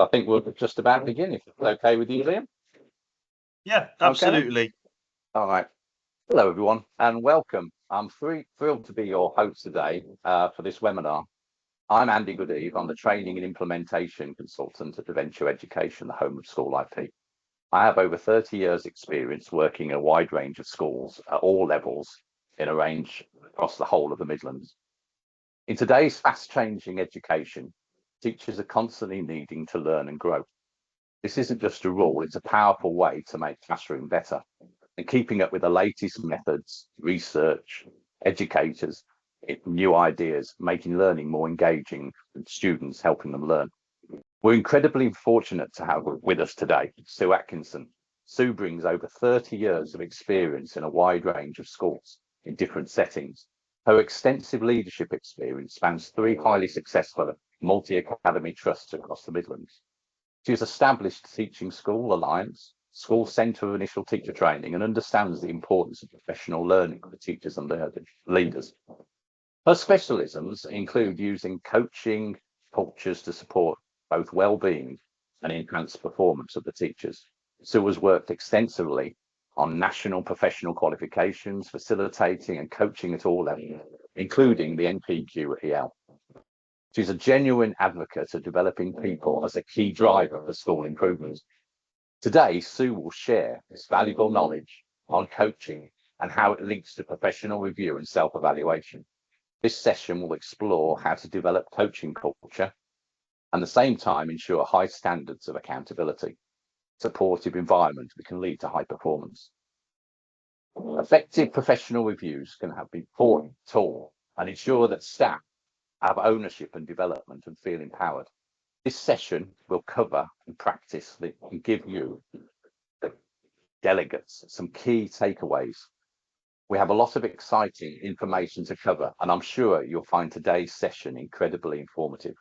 I think we'll just about begin, if it's okay with you, Liam. Yeah, absolutely. Okay. All right. Hello, everyone, and welcome. I'm thrilled to be your host today for this webinar. I'm Andy Goodeve. I'm the Training and Implementation Consultant at Derventio Education, the home of SchoolIP. I have over 30 years experience working in a wide range of schools at all levels in a range across the whole of the Midlands. In today's fast-changing education, teachers are constantly needing to learn and grow. This isn't just a rule, it's a powerful way to make classroom better. And keeping up with the latest methods, research, educators, new ideas, making learning more engaging and students helping them learn. We're incredibly fortunate to have with us today Sue Atkinson. Sue brings over 30 years of experience in a wide range of schools in different settings. Her extensive leadership experience spans 3 highly successful multi-academy trusts across the Midlands. She has established Teaching School Alliance, School Centre of Initial Teacher Training, and understands the importance of professional learning for teachers and leaders. Her specialisms include using coaching cultures to support both well-being and enhance performance of the teachers. Sue has worked extensively on national professional qualifications, facilitating and coaching at all levels, including the NPQ at EL. She's a genuine advocate of developing people as a key driver for school improvement. Today, Sue will share this valuable knowledge on coaching and how it links to professional review and self-evaluation. This session will explore how to develop coaching culture and at the same time ensure high standards of accountability, supportive environment that can lead to high performance. Effective professional reviews can be important tool and ensure that staff have ownership and development and feel empowered. This session will cover and practice and give you, the delegates, some key takeaways. We have a lot of exciting information to cover, and I'm sure you'll find today's session incredibly informative.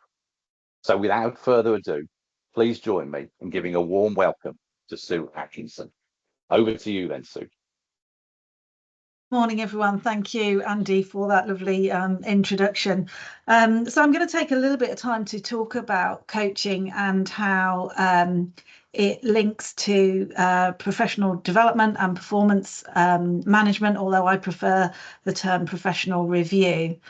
So without further ado, please join me in giving a warm welcome to Sue Atkinson. Over to you then, Sue. Morning, everyone. Thank you, Andy, for that lovely introduction. So I'm going to take a little bit of time to talk about coaching and how it links to professional development and performance management, although I prefer the term professional review.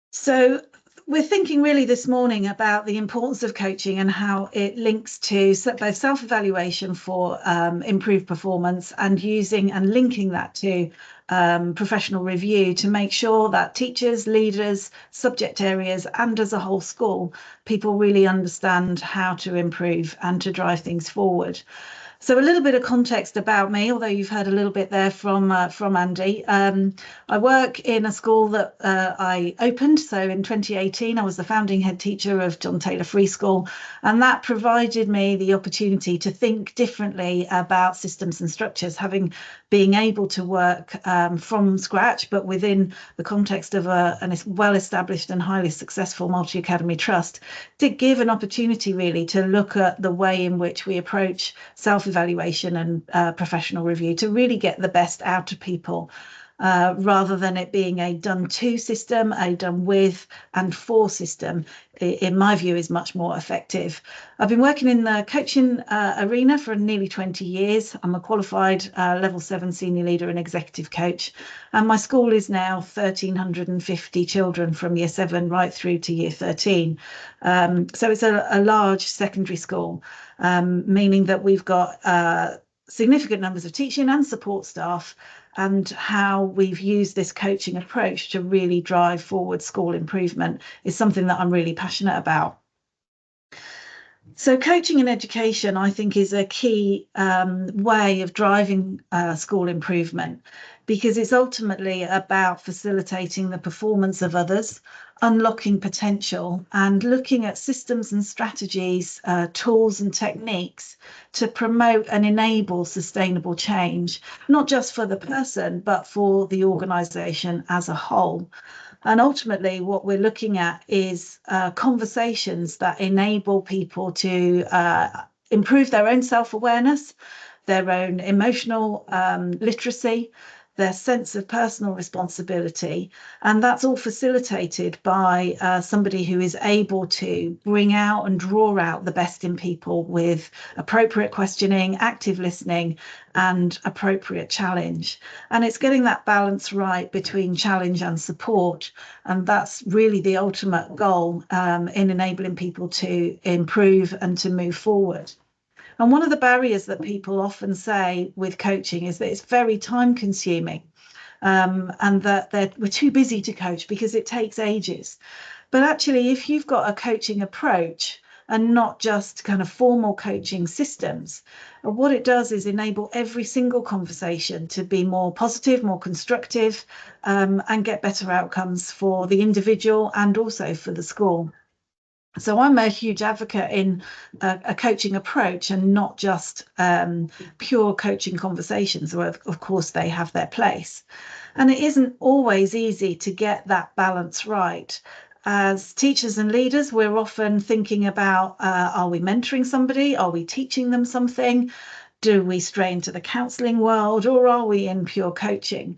So we're thinking really this morning about the importance of coaching and how it links to both self-evaluation for improved performance and using and linking that to professional review to make sure that teachers, leaders, subject areas, and as a whole school, people really understand how to improve and to drive things forward. So a little bit of context about me, although you've heard a little bit there from Andy. I work in a school that I opened. So in 2018, I was the founding head teacher of John Taylor Free School, and that provided me the opportunity to think differently about systems and structures, being able to work from scratch, but within the context of a well-established and highly successful multi-academy trust, did give an opportunity really to look at the way in which we approach self-evaluation and professional review to really get the best out of people, rather than it being a done to system, a done with and for system, in my view, is much more effective. I've been working in the coaching arena for nearly 20 years. I'm a qualified level 7 senior leader and executive coach, and my school is now 1,350 children from year 7 right through to year 13. So it's a large secondary school, meaning that we've got significant numbers of teaching and support staff, and how we've used this coaching approach to really drive forward school improvement is something that I'm really passionate about. So coaching in education, I think, is a key way of driving school improvement, because it's ultimately about facilitating the performance of others, unlocking potential, and looking at systems and strategies, tools and techniques to promote and enable sustainable change, not just for the person, but for the organisation as a whole. And ultimately, what we're looking at is conversations that enable people to improve their own self-awareness, their own emotional literacy, their sense of personal responsibility. And that's all facilitated by somebody who is able to bring out and draw out the best in people with appropriate questioning, active listening, and appropriate challenge. And it's getting that balance right between challenge and support. And that's really the ultimate goal in enabling people to improve and to move forward. And one of the barriers that people often say with coaching is that it's very time consuming, and that we're too busy to coach because it takes ages. But actually, if you've got a coaching approach and not just kind of formal coaching systems, what it does is enable every single conversation to be more positive, more constructive, and get better outcomes for the individual and also for the school. So I'm a huge advocate in a coaching approach and not just pure coaching conversations, where of course they have their place. And it isn't always easy to get that balance right. As teachers and leaders, we're often thinking about, are we mentoring somebody? Are we teaching them something? Do we stray into the counselling world, or are we in pure coaching?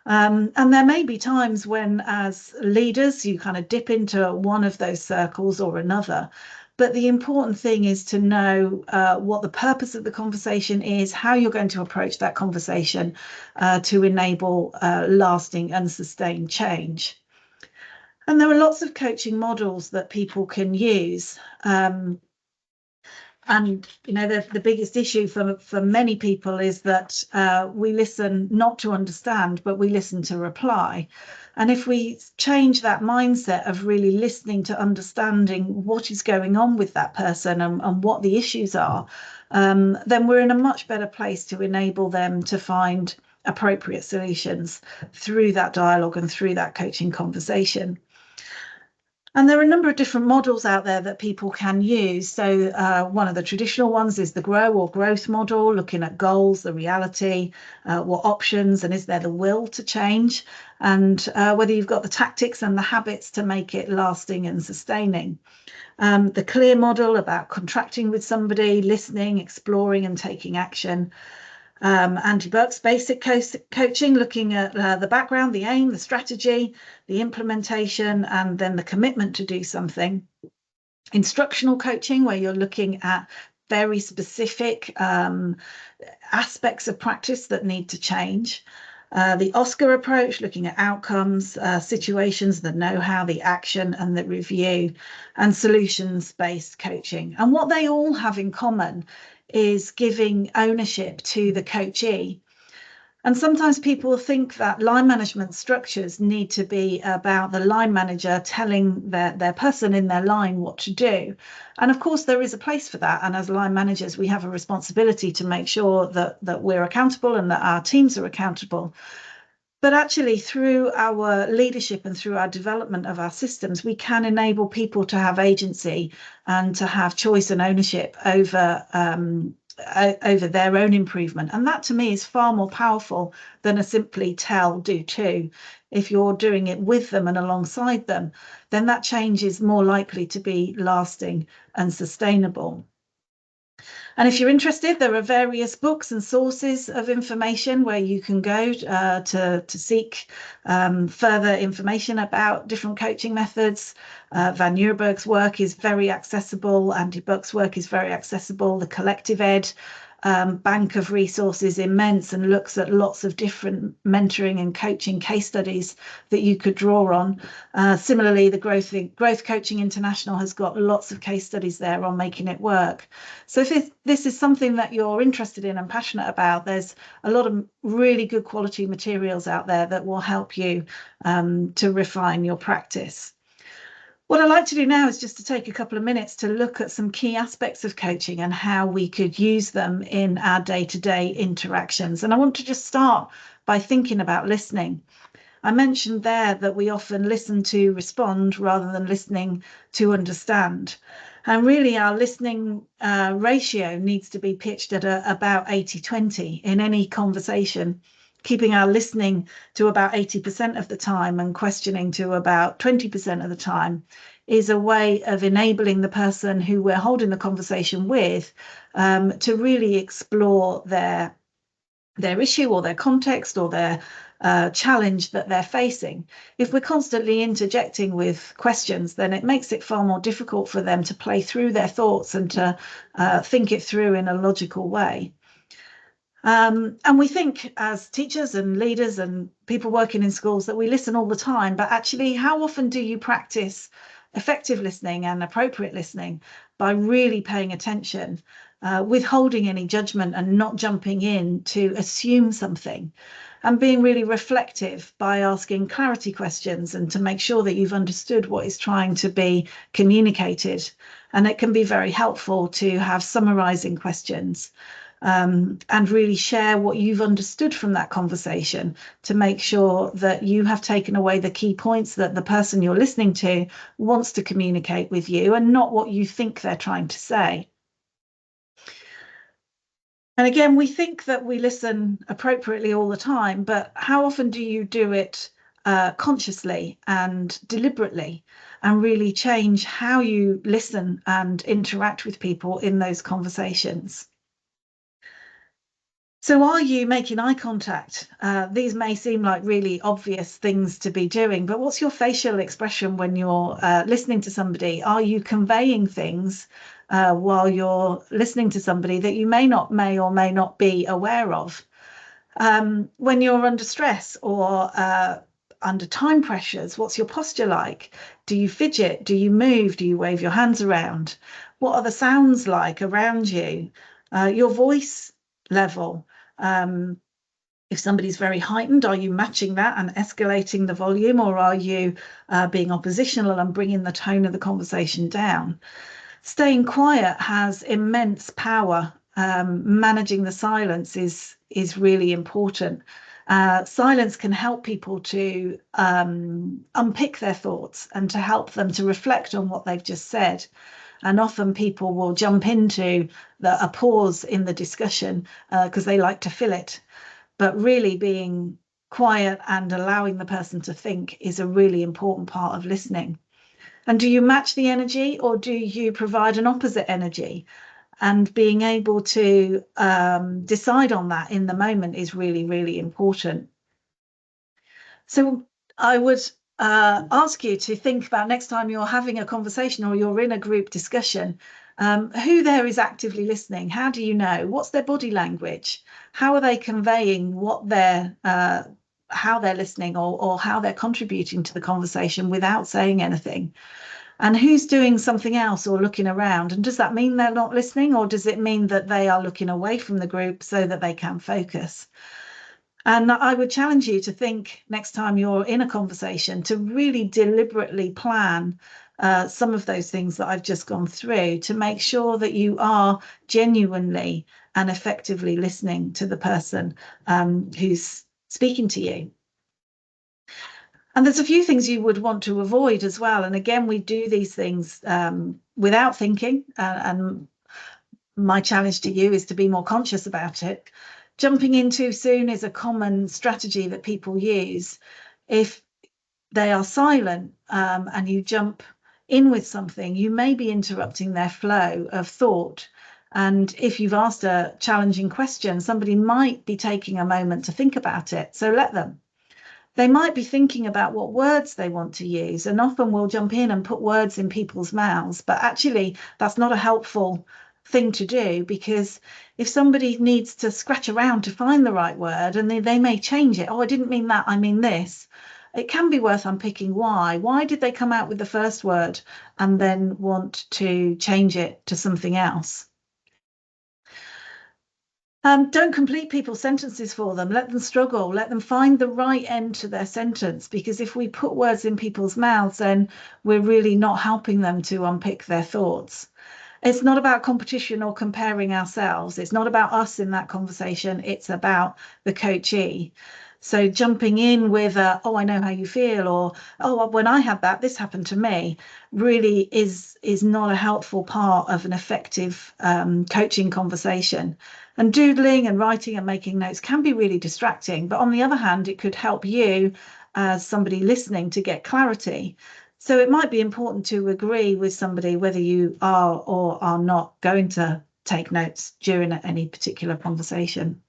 And there may be times when, as leaders, you kind of dip into one of those circles or another. But the important thing is to know what the purpose of the conversation is, how you're going to approach that conversation to enable lasting and sustained change. And there are lots of coaching models that people can use. And the biggest issue for many people is that we listen not to understand, but we listen to reply. And if we change that mindset of really listening to understanding what is going on with that person and what the issues are, then we're in a much better place to enable them to find appropriate solutions through that dialogue and through that coaching conversation. And there are a number of different models out there that people can use. So one of the traditional ones is the GROW or growth model, looking at goals, the reality, what options, and is there the will to change, and whether you've got the tactics and the habits to make it lasting and sustaining. The CLEAR model about contracting with somebody, listening, exploring and taking action. Andy Burke's basic coaching, looking at the background, the aim, the strategy, the implementation, and then the commitment to do something. Instructional coaching, where you're looking at very specific aspects of practice that need to change. The Oscar approach, looking at outcomes, situations, the know-how, the action and the review, and solutions-based coaching. And what they all have in common is giving ownership to the coachee. And sometimes people think that line management structures need to be about the line manager telling their person in their line what to do. And of course, there is a place for that. And as line managers, we have a responsibility to make sure that we're accountable and that our teams are accountable. But actually, through our leadership and through our development of our systems, we can enable people to have agency and to have choice and ownership over their own improvement. And that to me is far more powerful than a simply tell, do to. If you're doing it with them and alongside them, then that change is more likely to be lasting and sustainable. And if you're interested, there are various books and sources of information where you can go to seek further information about different coaching methods. Van Nieuwenburg's work is very accessible. Andy Buck's work is very accessible. The Collective Ed bank of resources immense and looks at lots of different mentoring and coaching case studies that you could draw on. Similarly, the Growth Coaching International has got lots of case studies there on making it work. So if this is something that you're interested in and passionate about, there's a lot of really good quality materials out there that will help you to refine your practice. What I'd like to do now is just to take a couple of minutes to look at some key aspects of coaching and how we could use them in our day-to-day interactions. And I want to just start by thinking about listening. I mentioned there that we often listen to respond rather than listening to understand. And really our listening ratio needs to be pitched at about 80-20 in any conversation, keeping our listening to about 80% of the time and questioning to about 20% of the time is a way of enabling the person who we're holding the conversation with to really explore their issue or their context or their challenge that they're facing. If we're constantly interjecting with questions, then it makes it far more difficult for them to play through their thoughts and to think it through in a logical way. And we think as teachers and leaders and people working in schools that we listen all the time, but actually, how often do you practice effective listening and appropriate listening by really paying attention, withholding any judgment and not jumping in to assume something, and being really reflective by asking clarity questions and to make sure that you've understood what is trying to be communicated. And it can be very helpful to have summarizing questions and really share what you've understood from that conversation to make sure that you have taken away the key points that the person you're listening to wants to communicate with you and not what you think they're trying to say. And again, we think that we listen appropriately all the time, but how often do you do it consciously and deliberately and really change how you listen and interact with people in those conversations? So are you making eye contact? These may seem like really obvious things to be doing, but what's your facial expression when you're listening to somebody? Are you conveying things while you're listening to somebody that you may or may not be aware of? When you're under stress or under time pressures, what's your posture like? Do you fidget? Do you move? Do you wave your hands around? What are the sounds like around you? Your voice level. If somebody's very heightened, are you matching that and escalating the volume, or are you being oppositional and bringing the tone of the conversation down? Staying quiet has immense power. Managing the silence is really important. Silence can help people to unpick their thoughts and to help them to reflect on what they've just said. And often people will jump into a pause in the discussion because they like to fill it. But really being quiet and allowing the person to think is a really important part of listening. And do you match the energy or do you provide an opposite energy? And being able to decide on that in the moment is really, really important. So I would ask you to think about next time you're having a conversation or you're in a group discussion, who there is actively listening. How do you know? What's their body language? How are they conveying what they're how they're listening or how they're contributing to the conversation without saying anything? And who's doing something else or looking around? And does that mean they're not listening, or does it mean that they are looking away from the group so that they can focus? And I would challenge you to think next time you're in a conversation to really deliberately plan some of those things that I've just gone through to make sure that you are genuinely and effectively listening to the person who's speaking to you. And there's a few things you would want to avoid as well. And again, we do these things without thinking. And my challenge to you is to be more conscious about it. Jumping in too soon is a common strategy that people use. If they are silent and you jump in with something, you may be interrupting their flow of thought. And if you've asked a challenging question, somebody might be taking a moment to think about it. So let them. They might be thinking about what words they want to use, and often we'll jump in and put words in people's mouths, but actually that's not a helpful thing to do, because if somebody needs to scratch around to find the right word and they may change it, oh, I didn't mean that, I mean this, it can be worth unpicking why did they come out with the first word and then want to change it to something else. Don't complete people's sentences for them. Let them struggle. Let them find the right end to their sentence, because if we put words in people's mouths, then we're really not helping them to unpick their thoughts. It's not about competition or comparing ourselves. It's not about us in that conversation. It's about the coachee. So jumping in with, oh, I know how you feel, or, oh, when I had that, this happened to me, really is not a helpful part of an effective coaching conversation. And doodling and writing and making notes can be really distracting. But on the other hand, it could help you as somebody listening to get clarity. So it might be important to agree with somebody whether you are or are not going to take notes during any particular conversation.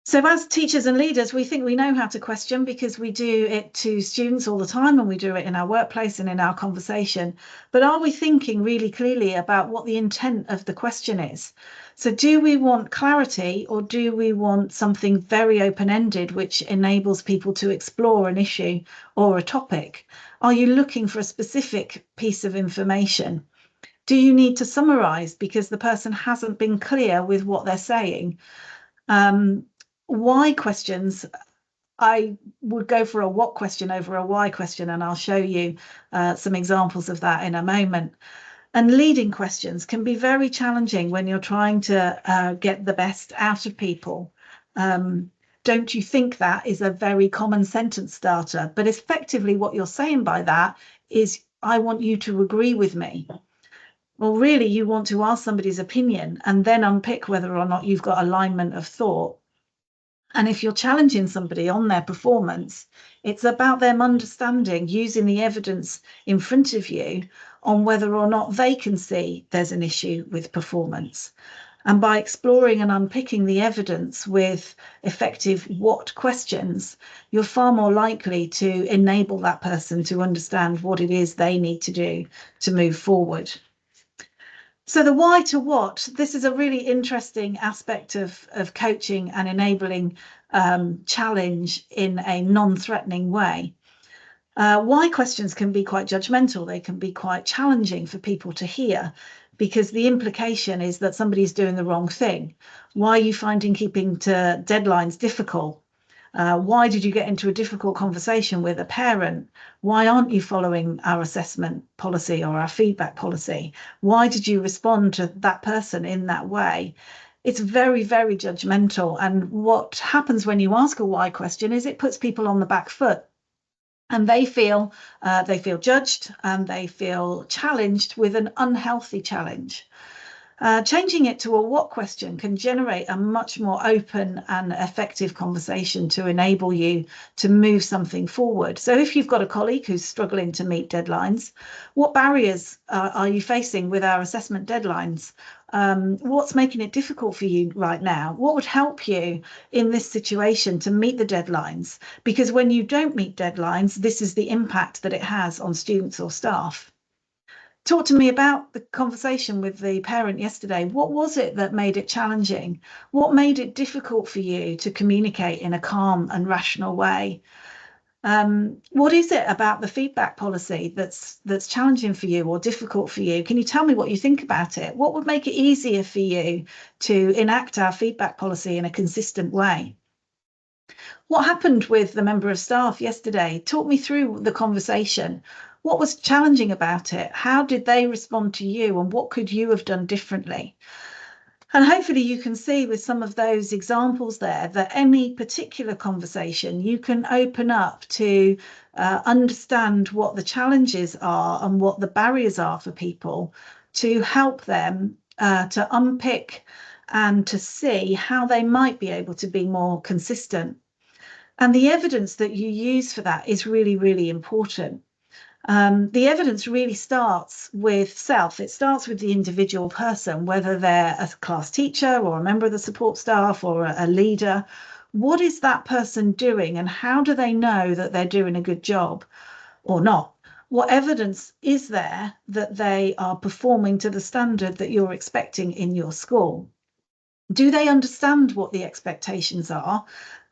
So as teachers and leaders, we think we know how to question because we do it to students all the time and we do it in our workplace and in our conversation. But are we thinking really clearly about what the intent of the question is? So do we want clarity or do we want something very open-ended which enables people to explore an issue or a topic? Are you looking for a specific piece of information? Do you need to summarize because the person hasn't been clear with what they're saying? Why questions, I would go for a what question over a why question, and I'll show you some examples of that in a moment. And leading questions can be very challenging when you're trying to get the best out of people. Don't you think that is a very common sentence starter? But effectively what you're saying by that is, I want you to agree with me. Well, really, you want to ask somebody's opinion and then unpick whether or not you've got alignment of thought. And if you're challenging somebody on their performance, it's about them understanding, using the evidence in front of you on whether or not they can see there's an issue with performance. And by exploring and unpicking the evidence with effective what questions, you're far more likely to enable that person to understand what it is they need to do to move forward. So the why to what, this is a really interesting aspect of coaching and enabling challenge in a non-threatening way. Why questions can be quite judgmental. They can be quite challenging for people to hear because the implication is that somebody's doing the wrong thing. Why are you finding keeping to deadlines difficult? Why did you get into a difficult conversation with a parent? Why aren't you following our assessment policy or our feedback policy? Why did you respond to that person in that way? It's very, very judgmental. And what happens when you ask a why question is it puts people on the back foot. And they feel judged and they feel challenged with an unhealthy challenge. Changing it to a what question can generate a much more open and effective conversation to enable you to move something forward. So if you've got a colleague who's struggling to meet deadlines, what barriers are you facing with our assessment deadlines? What's making it difficult for you right now? What would help you in this situation to meet the deadlines? Because when you don't meet deadlines, this is the impact that it has on students or staff. Talk to me about the conversation with the parent yesterday. What was it that made it challenging? What made it difficult for you to communicate in a calm and rational way? What is it about the feedback policy that's challenging for you or difficult for you? Can you tell me what you think about it? What would make it easier for you to enact our feedback policy in a consistent way? What happened with the member of staff yesterday? Talk me through the conversation. What was challenging about it? How did they respond to you? And what could you have done differently? And hopefully you can see with some of those examples there that any particular conversation you can open up to understand what the challenges are and what the barriers are for people to help them to unpick and to see how they might be able to be more consistent. And the evidence that you use for that is really, really important. The evidence really starts with self. It starts with the individual person, whether they're a class teacher or a member of the support staff or a leader. What is that person doing and how do they know that they're doing a good job or not? What evidence is there that they are performing to the standard that you're expecting in your school? Do they understand what the expectations are?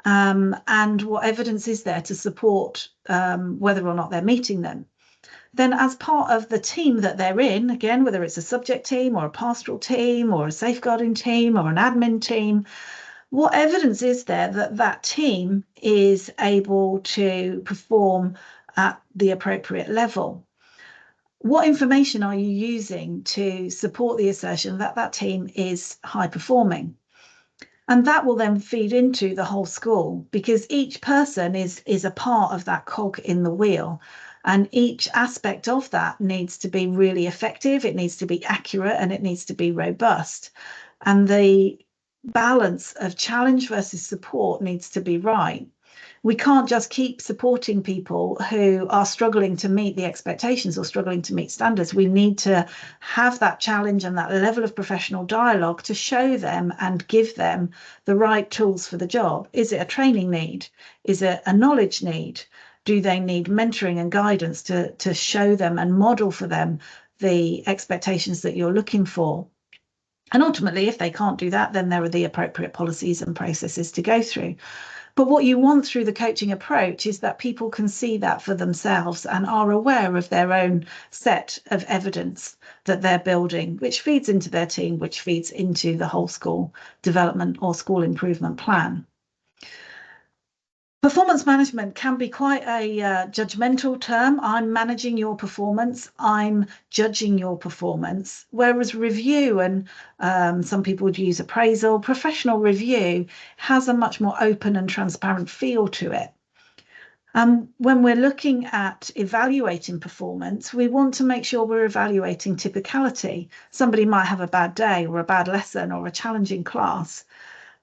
And what evidence is there to support whether or not they're meeting them? Then as part of the team that they're in, again, whether it's a subject team or a pastoral team or a safeguarding team or an admin team, what evidence is there that that team is able to perform at the appropriate level? What information are you using to support the assertion that that team is high performing? And that will then feed into the whole school because each person is a part of that cog in the wheel. And each aspect of that needs to be really effective, it needs to be accurate, and it needs to be robust. And the balance of challenge versus support needs to be right. We can't just keep supporting people who are struggling to meet the expectations or struggling to meet standards. We need to have that challenge and that level of professional dialogue to show them and give them the right tools for the job. Is it a training need? Is it a knowledge need? Do they need mentoring and guidance to show them and model for them the expectations that you're looking for? And ultimately, if they can't do that, then there are the appropriate policies and processes to go through. But what you want through the coaching approach is that people can see that for themselves and are aware of their own set of evidence that they're building, which feeds into their team, which feeds into the whole school development or school improvement plan. Performance management can be quite a judgmental term. I'm managing your performance. I'm judging your performance. Whereas review, and some people would use appraisal, professional review has a much more open and transparent feel to it. When we're looking at evaluating performance, we want to make sure we're evaluating typicality. Somebody might have a bad day or a bad lesson or a challenging class,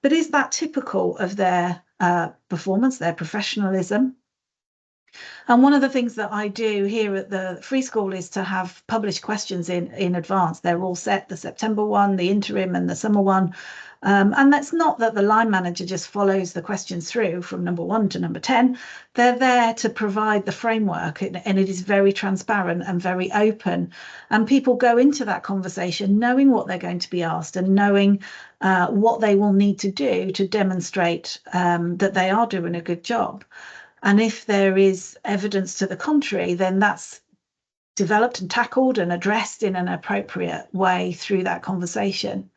but is that typical of their performance, their professionalism? And one of the things that I do here at the Free School is to have published questions in advance. They're all set, the September one, the interim and the summer one. And that's not that the line manager just follows the questions through from number 1 to number 10. They're there to provide the framework, and it is very transparent and very open. And people go into that conversation knowing what they're going to be asked and knowing what they will need to do to demonstrate that they are doing a good job. And if there is evidence to the contrary, then that's developed and tackled and addressed in an appropriate way through that conversation.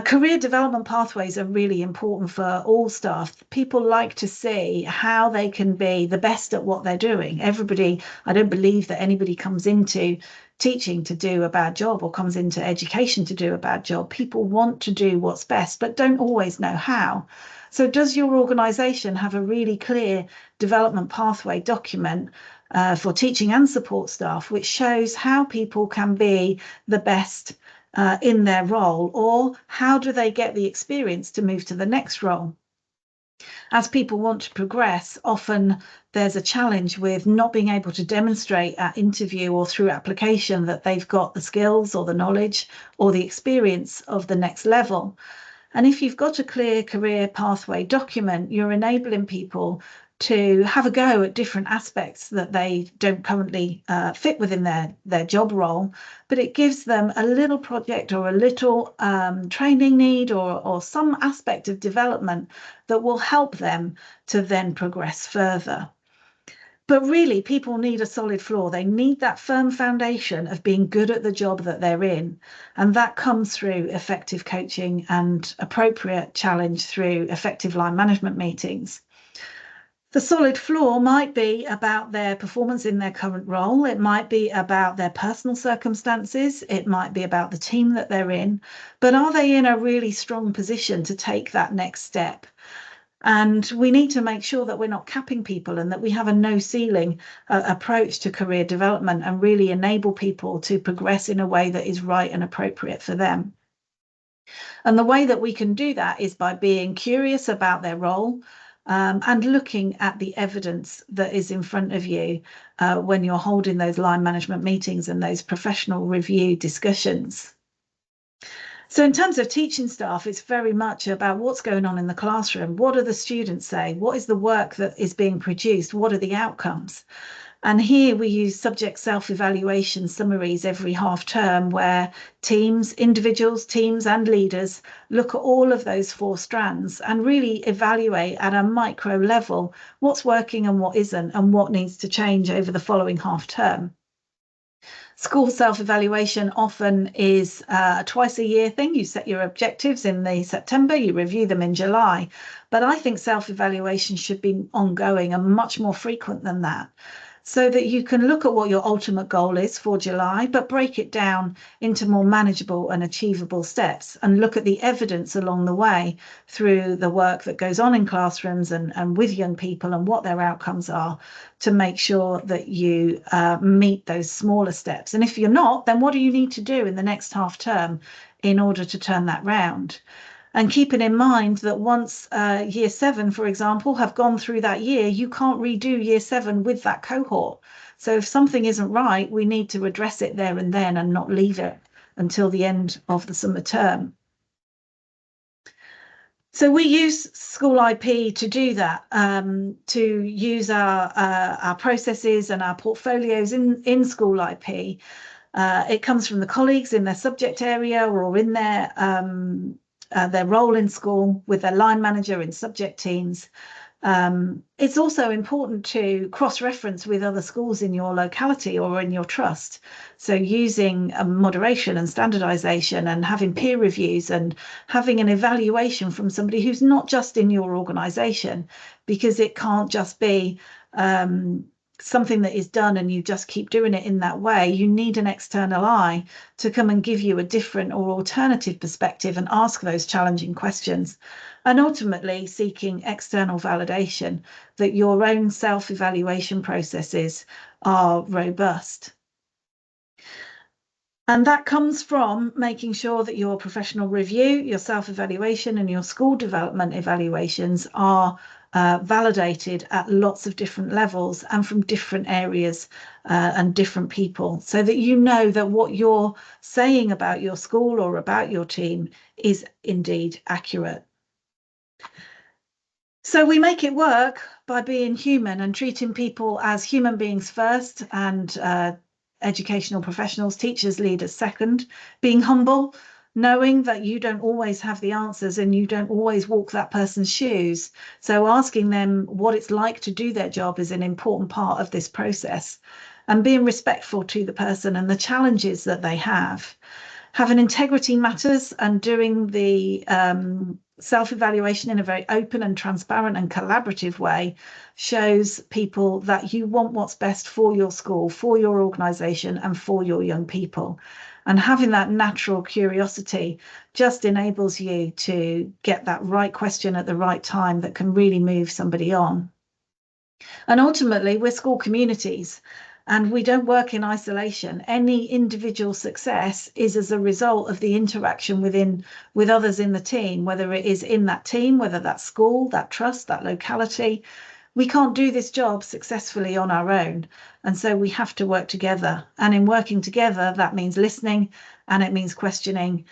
Career development pathways are really important for all staff. People like to see how they can be the best at what they're doing. Everybody, I don't believe that anybody comes into teaching to do a bad job or comes into education to do a bad job. People want to do what's best, but don't always know how. So does your organisation have a really clear development pathway document for teaching and support staff, which shows how people can be the best in their role, or how do they get the experience to move to the next role? As people want to progress, often there's a challenge with not being able to demonstrate at interview or through application that they've got the skills or the knowledge or the experience of the next level. And if you've got a clear career pathway document, you're enabling people to have a go at different aspects that they don't currently fit within their job role, but it gives them a little project or a little training need or some aspect of development that will help them to then progress further. But really, people need a solid floor. They need that firm foundation of being good at the job that they're in. And that comes through effective coaching and appropriate challenge through effective line management meetings. The solid floor might be about their performance in their current role. It might be about their personal circumstances. It might be about the team that they're in. But are they in a really strong position to take that next step? And we need to make sure that we're not capping people and that we have a no ceiling approach to career development and really enable people to progress in a way that is right and appropriate for them. And the way that we can do that is by being curious about their role, and looking at the evidence that is in front of you when you're holding those line management meetings and those professional review discussions. So in terms of teaching staff, it's very much about what's going on in the classroom. What do the students say? What is the work that is being produced? What are the outcomes? And here we use subject self-evaluation summaries every half term where teams, individuals, teams and leaders look at all of those 4 strands and really evaluate at a micro level what's working and what isn't and what needs to change over the following half term. School self-evaluation often is a twice a year thing. You set your objectives in the September, you review them in July. But I think self-evaluation should be ongoing and much more frequent than that, so that you can look at what your ultimate goal is for July, but break it down into more manageable and achievable steps and look at the evidence along the way through the work that goes on in classrooms and with young people and what their outcomes are to make sure that you meet those smaller steps. And if you're not, then what do you need to do in the next half term in order to turn that round? And keeping in mind that once year 7, for example, have gone through that year, you can't redo year 7 with that cohort. So if something isn't right, we need to address it there and then and not leave it until the end of the summer term. So we use SchoolIP to do that, to use our processes and our portfolios in SchoolIP. It comes from the colleagues in their subject area or in their role in school with their line manager in subject teams. It's also important to cross-reference with other schools in your locality or in your trust. So using moderation and standardization and having peer reviews and having an evaluation from somebody who's not just in your organization, because it can't just be something that is done and you just keep doing it in that way. You need an external eye to come and give you a different or alternative perspective and ask those challenging questions. And ultimately seeking external validation that your own self-evaluation processes are robust. And that comes from making sure that your professional review, your self-evaluation and your school development evaluations are validated at lots of different levels and from different areas and different people, so that you know that what you're saying about your school or about your team is indeed accurate. So we make it work by being human and treating people as human beings first, and educational professionals, teachers, leaders second, being humble, knowing that you don't always have the answers and you don't always walk that person's shoes. So asking them what it's like to do their job is an important part of this process, and being respectful to the person and the challenges that they have. Having integrity matters, and doing the self-evaluation in a very open and transparent and collaborative way shows people that you want what's best for your school, for your organisation and for your young people. And having that natural curiosity just enables you to get that right question at the right time that can really move somebody on. And ultimately, we're school communities, and we don't work in isolation. Any individual success is as a result of the interaction with others in the team, whether it is in that team, whether that's school, that trust, that locality. We can't do this job successfully on our own. And so we have to work together. And in working together, that means listening, and it means questioning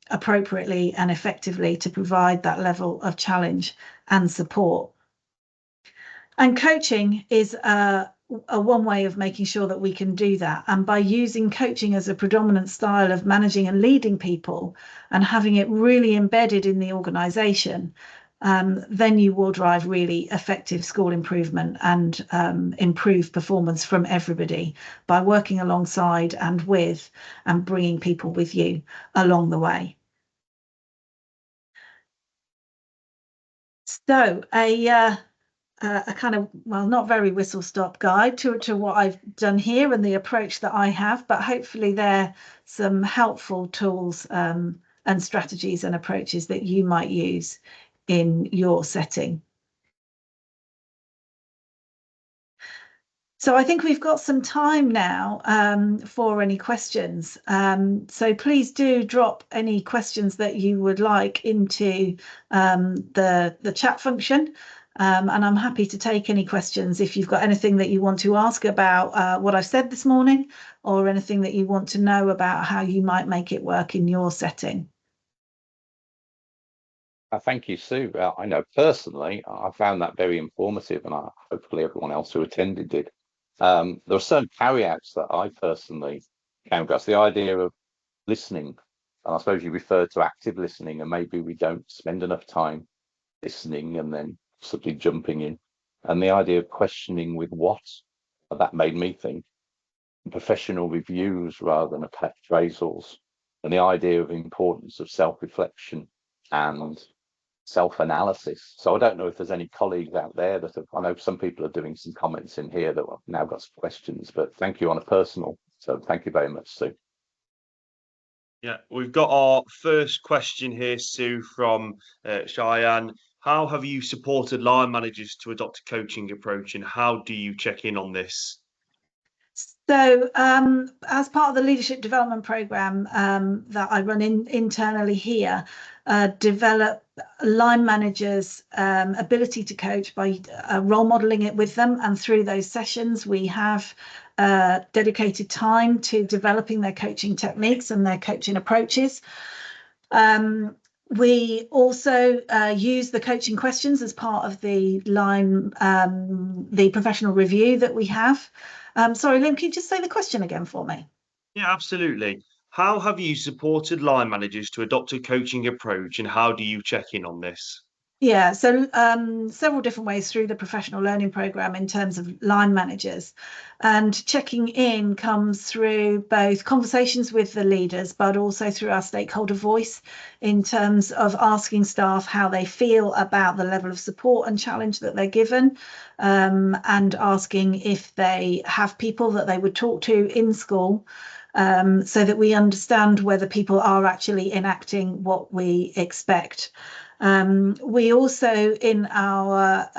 appropriately and effectively to provide that level of challenge and support. And coaching is a one way of making sure that we can do that. And by using coaching as a predominant style of managing and leading people and having it really embedded in the organisation, then you will drive really effective school improvement and improve performance from everybody by working alongside and with and bringing people with you along the way. So a kind of, well, not very whistle-stop guide to what I've done here and the approach that I have, but hopefully there are some helpful tools and strategies and approaches that you might use in your setting. So I think we've got some time now for any questions. So please do drop any questions that you would like into the chat function. And I'm happy to take any questions if you've got anything that you want to ask about what I've said this morning, or anything that you want to know about how you might make it work in your setting. Thank you, Sue. I know personally, I found that very informative, and hopefully everyone else who attended did. There are certain caveats that I personally came across. The idea of listening, and I suppose you referred to active listening, and maybe we don't spend enough time listening and then simply jumping in. And the idea of questioning with what, that made me think. Professional reviews rather than appraisals, and the idea of the importance of self-reflection and self-analysis. So I don't know if there's any colleagues out there that have, I know some people are doing some comments in here that have now got some questions, but thank you on a personal. So thank you very much, Sue. Yeah, we've got our first question here, Sue, from Cheyenne. How have you supported line managers to adopt a coaching approach, and how do you check in on this? So, as part of the leadership development program that I run internally here, develop line managers' ability to coach by role modeling it with them. And through those sessions, we have dedicated time to developing their coaching techniques and their coaching approaches. We also use the coaching questions as part of the the professional review that we have. Sorry, Liam, can you just say the question again for me? Yeah, absolutely. How have you supported line managers to adopt a coaching approach, and how do you check in on this? Yeah, so several different ways through the professional learning program in terms of line managers, and checking in comes through both conversations with the leaders, but also through our stakeholder voice in terms of asking staff how they feel about the level of support and challenge that they're given, and asking if they have people that they would talk to in school. So that we understand whether people are actually enacting what we expect. We also, in our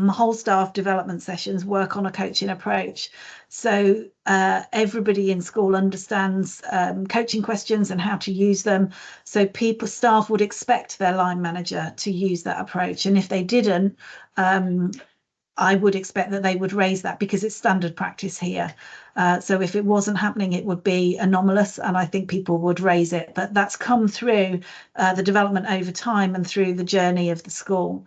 whole staff development sessions, work on a coaching approach. So everybody in school understands coaching questions and how to use them. So staff would expect their line manager to use that approach. And if they didn't, I would expect that they would raise that because it's standard practice here. So if it wasn't happening, it would be anomalous, and I think people would raise it. But that's come through the development over time and through the journey of the school.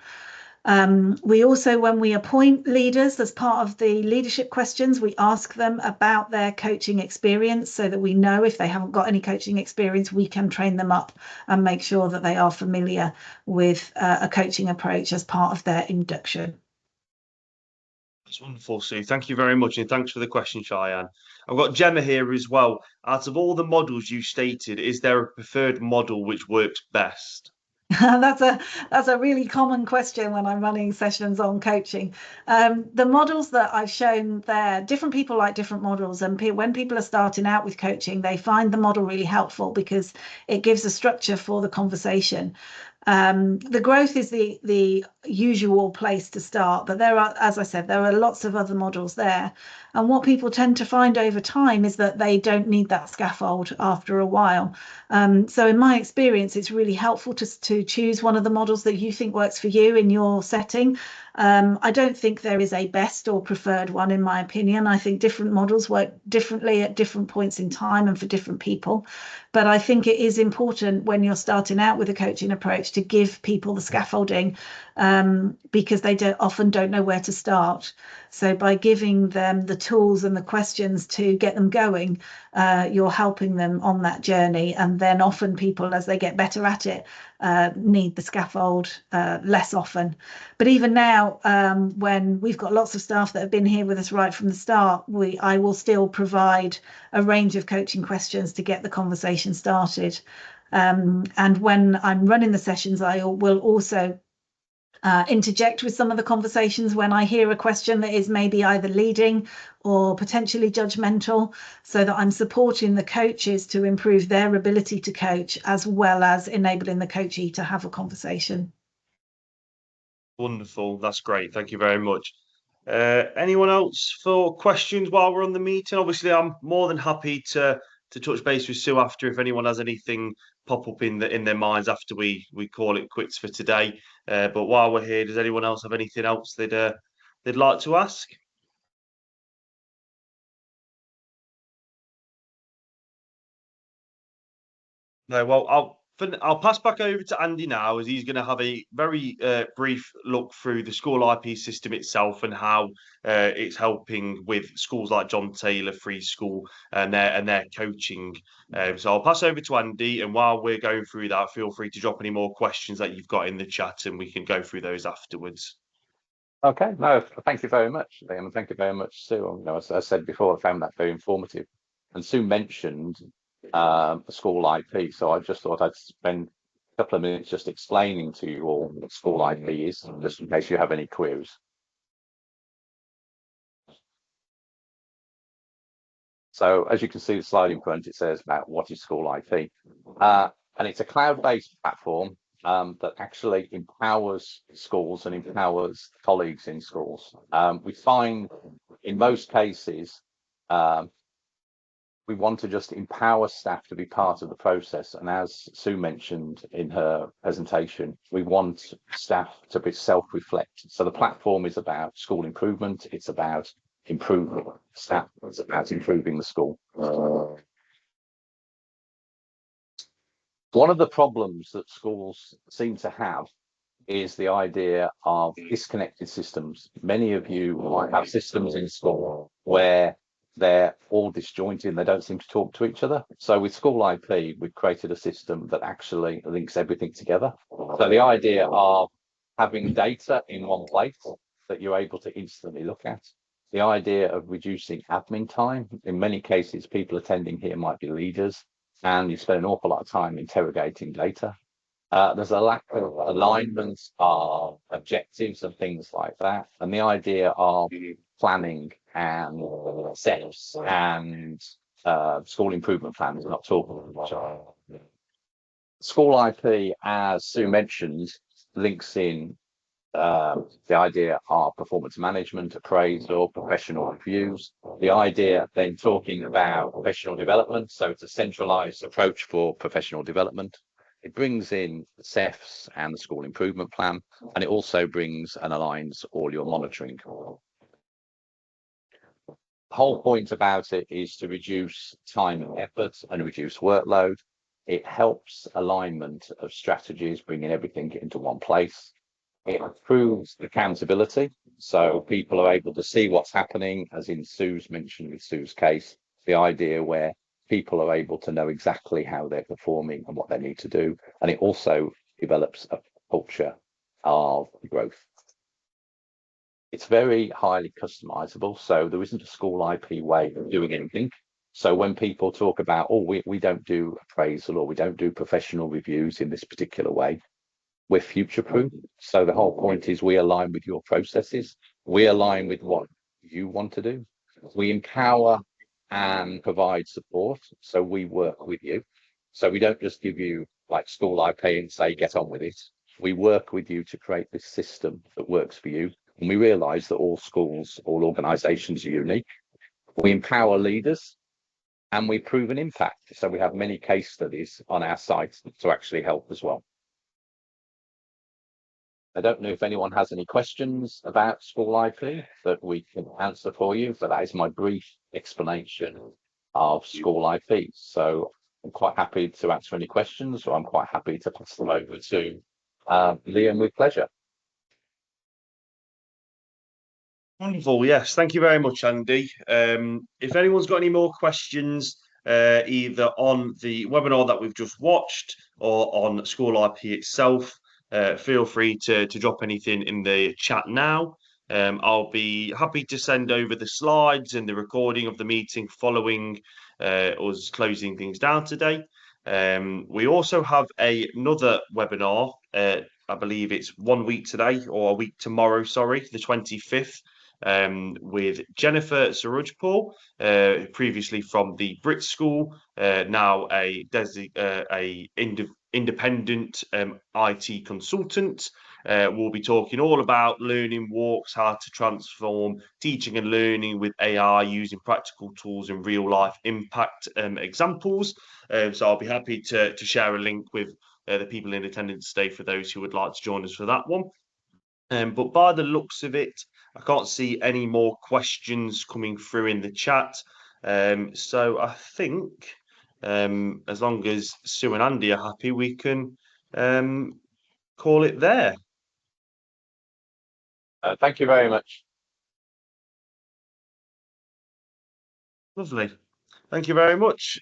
We also, when we appoint leaders as part of the leadership questions, we ask them about their coaching experience so that we know if they haven't got any coaching experience, we can train them up and make sure that they are familiar with a coaching approach as part of their induction. That's wonderful, Sue. Thank you very much, and thanks for the question, Cheyenne. I've got Gemma here as well. Out of all the models you stated, is there a preferred model which works best? That's a really common question when I'm running sessions on coaching. The models that I've shown there, different people like different models, and when people are starting out with coaching, they find the model really helpful because it gives a structure for the conversation. The growth is the usual place to start, but there are, as I said, there are lots of other models there. And what people tend to find over time is that they don't need that scaffold after a while. So in my experience, it's really helpful to choose one of the models that you think works for you in your setting. I don't think there is a best or preferred one, in my opinion. I think different models work differently at different points in time and for different people. But I think it is important when you're starting out with a coaching approach to give people the scaffolding, because they often don't know where to start. So by giving them the tools and the questions to get them going, you're helping them on that journey. And then often people, as they get better at it, need the scaffold less often. But even now, when we've got lots of staff that have been here with us right from the start, I will still provide a range of coaching questions to get the conversation started. And when I'm running the sessions, I will also interject with some of the conversations when I hear a question that is maybe either leading or potentially judgmental, so that I'm supporting the coaches to improve their ability to coach, as well as enabling the coachee to have a conversation. Wonderful. That's great. Thank you very much. Anyone else for questions while we're on the meeting? Obviously, I'm more than happy to touch base with Sue after if anyone has anything pop up in their minds after we call it quits for today. But while we're here, does anyone else have anything else they'd like to ask? No. Well, I'll pass back over to Andy now, as he's going to have a very brief look through the school IP system itself and how it's helping with schools like John Taylor Free School and their coaching. So I'll pass over to Andy, and while we're going through that, feel free to drop any more questions that you've got in the chat, and we can go through those afterwards. Okay, no, thank you very much, Liam, and thank you very much, Sue. As I said before, I found that very informative. And Sue mentioned the school IP, so I just thought I'd spend a couple of minutes just explaining to you all what school IP is, just in case you have any queries. So as you can see the slide in front, it says about what is school IP. And it's a cloud-based platform that actually empowers schools and empowers colleagues in schools. We find in most cases we want to just empower staff to be part of the process. And as Sue mentioned in her presentation, we want staff to be self-reflect. So the platform is about school improvement. It's about improving staff. It's about improving the school. One of the problems that schools seem to have is the idea of disconnected systems. Many of you might have systems in school where they're all disjointed, they don't seem to talk to each other. So with SchoolIP, we've created a system that actually links everything together. So the idea of having data in one place that you're able to instantly look at, the idea of reducing admin time. In many cases, people attending here might be leaders, and you spend an awful lot of time interrogating data. There's a lack of alignment of objectives and things like that. And the idea of planning and SEPs and school improvement plans, not talking about SchoolIP, as Sue mentioned, links in the idea of performance management, appraisal, professional reviews, the idea then talking about professional development. So it's a centralized approach for professional development. It brings in the SEFs and the school improvement plan, and it also brings and aligns all your monitoring. The whole point about it is to reduce time and effort and reduce workload. It helps alignment of strategies, bringing everything into one place. It improves accountability, so people are able to see what's happening, as in Sue's mentioned with Sue's case, the idea where people are able to know exactly how they're performing and what they need to do. And it also develops a culture of growth. It's very highly customizable, so there isn't a SchoolIP way of doing anything. So when people talk about, oh, we don't do appraisal or we don't do professional reviews in this particular way, we're future-proof. So the whole point is we align with your processes. We align with what you want to do. We empower and provide support. So we work with you. So we don't just give you like SchoolIP and say, get on with it. We work with you to create this system that works for you. And we realize that all schools, all organizations are unique. We empower leaders and we prove an impact. So we have many case studies on our site to actually help as well. I don't know if anyone has any questions about SchoolIP that we can answer for you, but that is my brief explanation of SchoolIP. So I'm quite happy to answer any questions, or I'm quite happy to pass them over to Liam with pleasure. Wonderful. Yes, thank you very much, Andy. If anyone's got any more questions, either on the webinar that we've just watched or on SchoolIP itself, feel free to drop anything in the chat now. I'll be happy to send over the slides and the recording of the meeting following us closing things down today. We also have another webinar. I believe it's 1 week today, or a week tomorrow, sorry, the 25th. With Jennifer Sarujpal, previously from the Brit School, now a independent IT consultant. We'll be talking all about learning walks, how to transform teaching and learning with AI using practical tools and real life impact examples. So I'll be happy to share a link with the people in attendance today for those who would like to join us for that one. But by the looks of it, I can't see any more questions coming through in the chat. So I think as long as Sue and Andy are happy, we can call it there. Thank you very much. Lovely. Thank you very much.